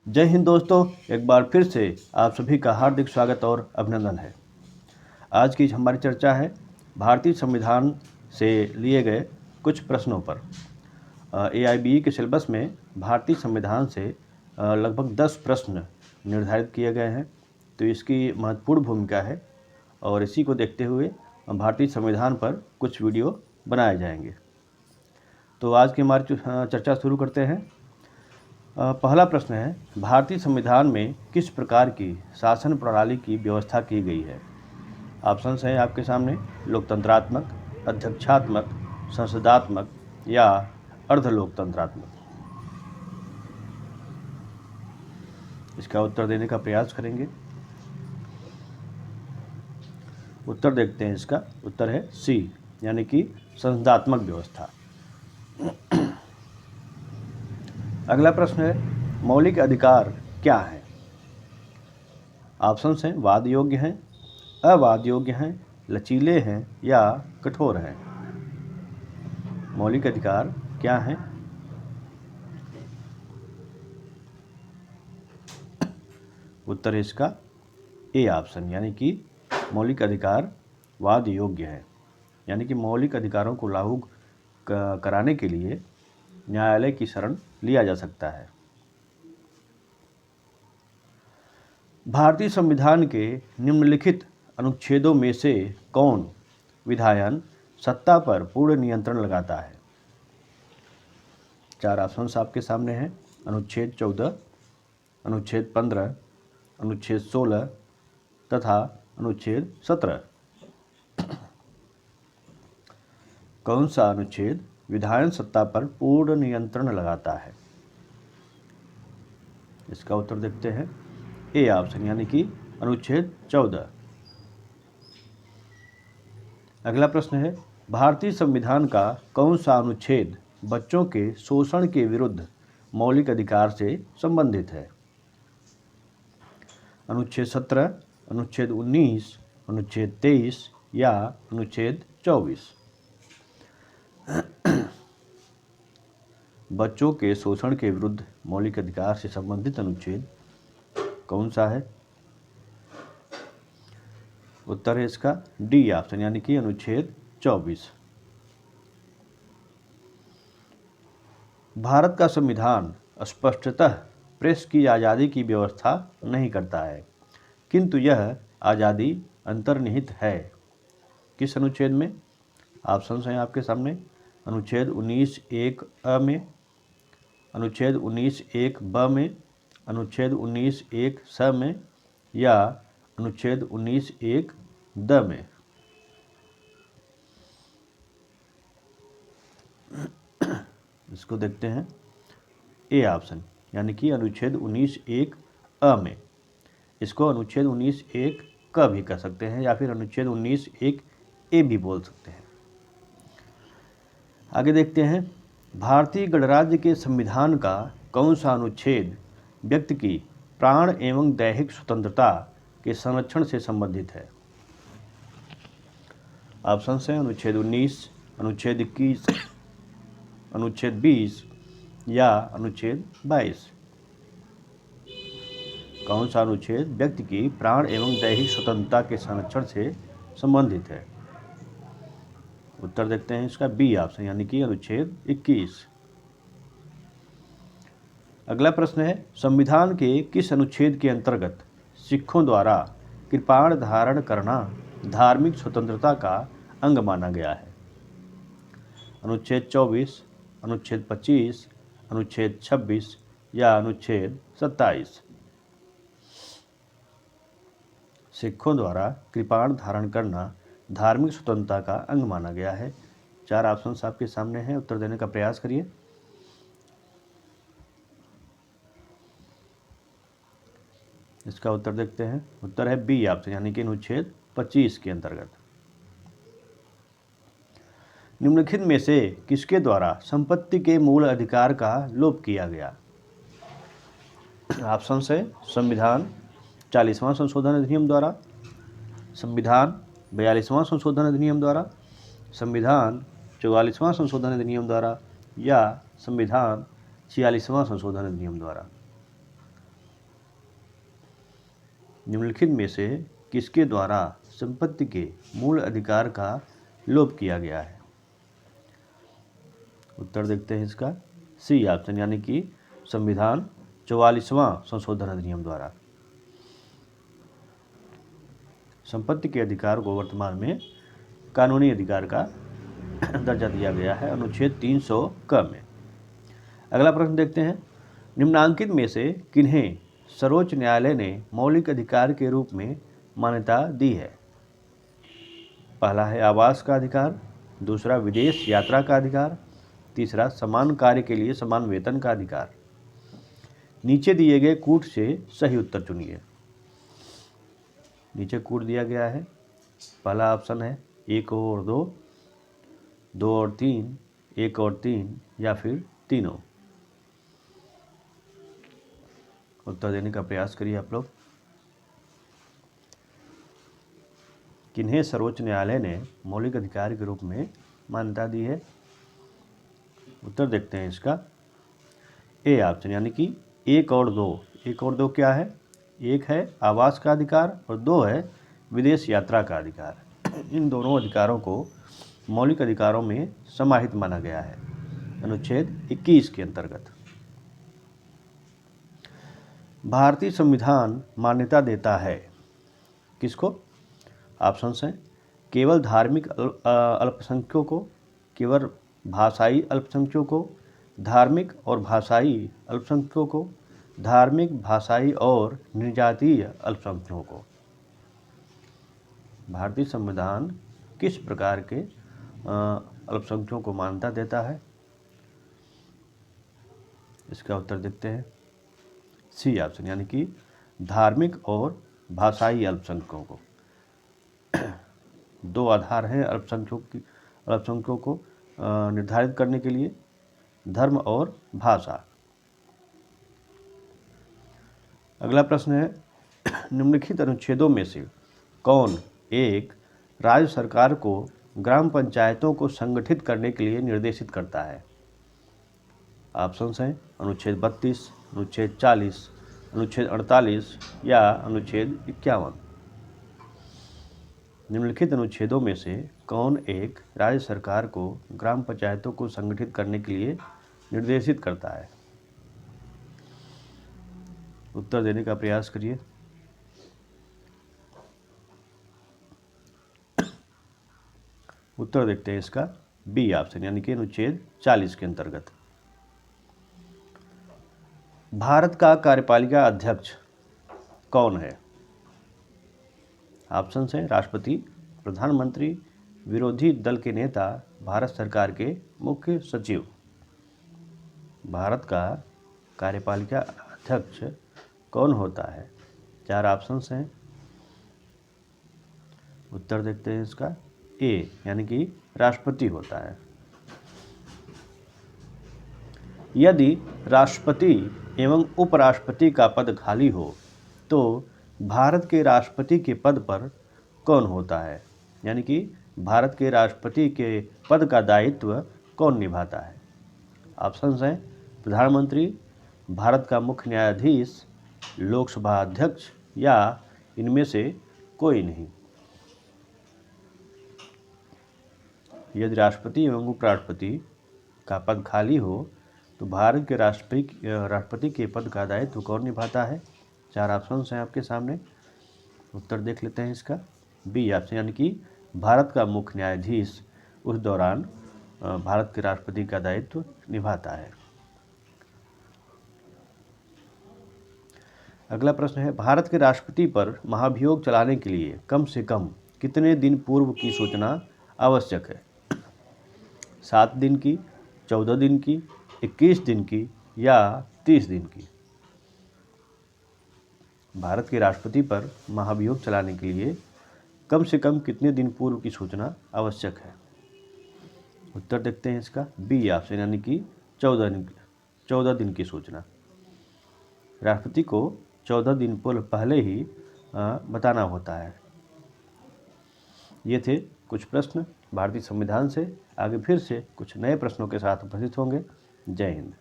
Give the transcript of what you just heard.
जय हिंद दोस्तों, एक बार फिर से आप सभी का हार्दिक स्वागत और अभिनंदन है। आज की हमारी चर्चा है भारतीय संविधान से लिए गए कुछ प्रश्नों पर। AIBE के सिलेबस में भारतीय संविधान से लगभग 10 प्रश्न निर्धारित किए गए हैं, तो इसकी महत्वपूर्ण भूमिका है और इसी को देखते हुए भारतीय संविधान पर कुछ वीडियो बनाए जाएंगे। तो आज की हमारी चर्चा शुरू करते हैं। पहला प्रश्न है, भारतीय संविधान में किस प्रकार की शासन प्रणाली की व्यवस्था की गई है? ऑप्शंस हैं आपके सामने, लोकतंत्रात्मक, अध्यक्षात्मक, संसदात्मक या अर्धलोकतंत्रात्मक। इसका उत्तर देने का प्रयास करेंगे। उत्तर देखते हैं। इसका उत्तर है सी, यानी कि संसदात्मक व्यवस्था। अगला प्रश्न है, मौलिक अधिकार क्या है? ऑप्शंस हैं, वाद योग्य हैं, अवाद योग्य हैं, लचीले हैं या कठोर हैं। मौलिक अधिकार क्या हैं? उत्तर है इसका ए ऑप्शन, यानी कि मौलिक अधिकार वाद योग्य है, यानी कि मौलिक अधिकारों को लागू कराने के लिए न्यायालय की शरण लिया जा सकता है। भारतीय संविधान के निम्नलिखित अनुच्छेदों में से कौन विधायन सत्ता पर पूर्ण नियंत्रण लगाता है? 4 ऑप्शंस आपके सामने हैं, अनुच्छेद 14, अनुच्छेद 15, अनुच्छेद 16 तथा अनुच्छेद 17। कौन सा अनुच्छेद विधायन सत्ता पर पूर्ण नियंत्रण लगाता है? इसका उत्तर देखते हैं, ए ऑप्शन, यानी कि अनुच्छेद 14। अगला प्रश्न है, भारतीय संविधान का कौन सा अनुच्छेद बच्चों के शोषण के विरुद्ध मौलिक अधिकार से संबंधित है? अनुच्छेद 17, अनुच्छेद 19, अनुच्छेद 23 या अनुच्छेद 24। बच्चों के शोषण के विरुद्ध मौलिक अधिकार से संबंधित अनुच्छेद कौन सा है? उत्तर है इसका डी ऑप्शन, यानी कि अनुच्छेद 24। भारत का संविधान स्पष्टतः प्रेस की आज़ादी की व्यवस्था नहीं करता है, किंतु यह आज़ादी अंतर्निहित है। किस अनुच्छेद में? ऑप्शंस हैं आपके सामने, अनुच्छेद 19(1) अ में, अनुच्छेद 19(1) ब में, अनुच्छेद 19(1) स में या अनुच्छेद 19(1) द में। इसको देखते हैं, ए ऑप्शन, यानी कि अनुच्छेद 19(1) अ में। इसको अनुच्छेद 19(1) क भी कह सकते हैं या फिर अनुच्छेद 19(1) ए भी बोल सकते हैं। आगे देखते हैं, भारतीय गणराज्य के संविधान का कौन सा अनुच्छेद व्यक्ति की प्राण एवं दैहिक स्वतंत्रता के संरक्षण से संबंधित है? ऑप्शन हैं, अनुच्छेद 19, अनुच्छेद 21, अनुच्छेद 20 या अनुच्छेद 22। कौन सा अनुच्छेद व्यक्ति की प्राण एवं दैहिक स्वतंत्रता के संरक्षण से संबंधित है? उत्तर देखते हैं इसका बी ऑप्शन, यानी कि अनुच्छेद 21। अगला प्रश्न है, संविधान के किस अनुच्छेद के अंतर्गत सिखों द्वारा कृपाण धारण करना धार्मिक स्वतंत्रता का अंग माना गया है? अनुच्छेद 24, अनुच्छेद 25, अनुच्छेद 26 या अनुच्छेद 27। सिखों द्वारा कृपाण धारण करना धार्मिक स्वतंत्रता का अंग माना गया है। 4 ऑप्शंस आपके सामने हैं, उत्तर देने का प्रयास करिए। इसका उत्तर देखते हैं, उत्तर है बी ऑप्शन, यानी कि अनुच्छेद 25 के अंतर्गत। निम्नलिखित में से किसके द्वारा संपत्ति के मूल अधिकार का लोप किया गया? ऑप्शन है, संविधान 40वां संशोधन अधिनियम द्वारा, संविधान 42वां संशोधन अधिनियम द्वारा, संविधान 44वां संशोधन अधिनियम द्वारा या संविधान 46वां संशोधन अधिनियम द्वारा। निम्नलिखित में से किसके द्वारा संपत्ति के मूल अधिकार का लोप किया गया है? उत्तर देखते हैं इसका सी ऑप्शन, यानी कि संविधान 44वां संशोधन अधिनियम द्वारा संपत्ति के अधिकार को वर्तमान में कानूनी अधिकार का दर्जा दिया गया है अनुच्छेद 300 क में। अगला प्रश्न देखते हैं, निम्नांकित में से किन्हें सर्वोच्च न्यायालय ने मौलिक अधिकार के रूप में मान्यता दी है? पहला है आवास का अधिकार, दूसरा विदेश यात्रा का अधिकार, तीसरा समान कार्य के लिए समान वेतन का अधिकार। नीचे दिए गए कूट से सही उत्तर चुनिए। नीचे कूट दिया गया है, पहला ऑप्शन है 1 और 2, 2 और 3, 1 और 3 या फिर तीनों। उत्तर देने का प्रयास करिए आप लोग। किन्हें सर्वोच्च न्यायालय ने मौलिक अधिकार के रूप में मान्यता दी है? उत्तर देखते हैं इसका ए ऑप्शन, यानी कि 1 और 2। 1 और 2 क्या है? 1 है आवास का अधिकार और 2 है विदेश यात्रा का अधिकार। इन दोनों अधिकारों को मौलिक अधिकारों में समाहित माना गया है अनुच्छेद 21 के अंतर्गत। भारतीय संविधान मान्यता देता है किसको? ऑप्शंस हैं केवल धार्मिक अल्पसंख्यकों को, केवल भाषाई अल्पसंख्यकों को, धार्मिक और भाषाई अल्पसंख्यकों को, धार्मिक भाषाई और निर्जातीय अल्पसंख्यकों को। भारतीय संविधान किस प्रकार के अल्पसंख्यकों को मान्यता देता है? इसका उत्तर देखते हैं सी ऑप्शन, यानी कि धार्मिक और भाषाई अल्पसंख्यकों को। दो आधार हैं अल्पसंख्यकों को निर्धारित करने के लिए, धर्म और भाषा। अगला प्रश्न है, निम्नलिखित अनुच्छेदों में से कौन एक राज्य सरकार को ग्राम पंचायतों को संगठित करने के लिए निर्देशित करता है? ऑप्शंस हैं अनुच्छेद 32, अनुच्छेद 40, अनुच्छेद 48 या अनुच्छेद 51। निम्नलिखित अनुच्छेदों में से कौन एक राज्य सरकार को ग्राम पंचायतों को संगठित करने के लिए निर्देशित करता है? उत्तर देने का प्रयास करिए। उत्तर देखते हैं इसका बी ऑप्शन, यानी कि अनुच्छेद 40 के अंतर्गत। भारत का कार्यपालिका अध्यक्ष कौन है? ऑप्शंस हैं राष्ट्रपति, प्रधानमंत्री, विरोधी दल के नेता, भारत सरकार के मुख्य सचिव। भारत का कार्यपालिका अध्यक्ष कौन होता है? 4 ऑप्शंस हैं। उत्तर देखते हैं इसका ए, यानी कि राष्ट्रपति होता है। यदि राष्ट्रपति एवं उपराष्ट्रपति का पद खाली हो तो भारत के राष्ट्रपति के पद पर कौन होता है? यानी कि भारत के राष्ट्रपति के पद का दायित्व कौन निभाता है? ऑप्शंस हैं प्रधानमंत्री, भारत का मुख्य न्यायाधीश, लोकसभा अध्यक्ष या इनमें से कोई नहीं। यदि राष्ट्रपति एवं उपराष्ट्रपति का पद खाली हो तो भारत के राष्ट्रपति के पद का दायित्व कौन निभाता है? 4 ऑप्शंस हैं आपके सामने। उत्तर देख लेते हैं इसका बी ऑप्शन, यानी कि भारत का मुख्य न्यायाधीश उस दौरान भारत के राष्ट्रपति का दायित्व निभाता है। अगला प्रश्न है, भारत के राष्ट्रपति पर महाभियोग चलाने के लिए कम से कम कितने दिन पूर्व की सूचना आवश्यक है? 7 दिन की, 14 दिन की, 21 दिन की या 30 दिन की? भारत के राष्ट्रपति पर महाभियोग चलाने के लिए कम से कम कितने दिन पूर्व की सूचना आवश्यक है? उत्तर देखते हैं इसका बी ऑप्शन, यानी कि 14 दिन की सूचना। राष्ट्रपति को 14 दिन पूर्व पहले ही बताना होता है। ये थे कुछ प्रश्न भारतीय संविधान से। आगे फिर से कुछ नए प्रश्नों के साथ उपस्थित होंगे। जय हिंद।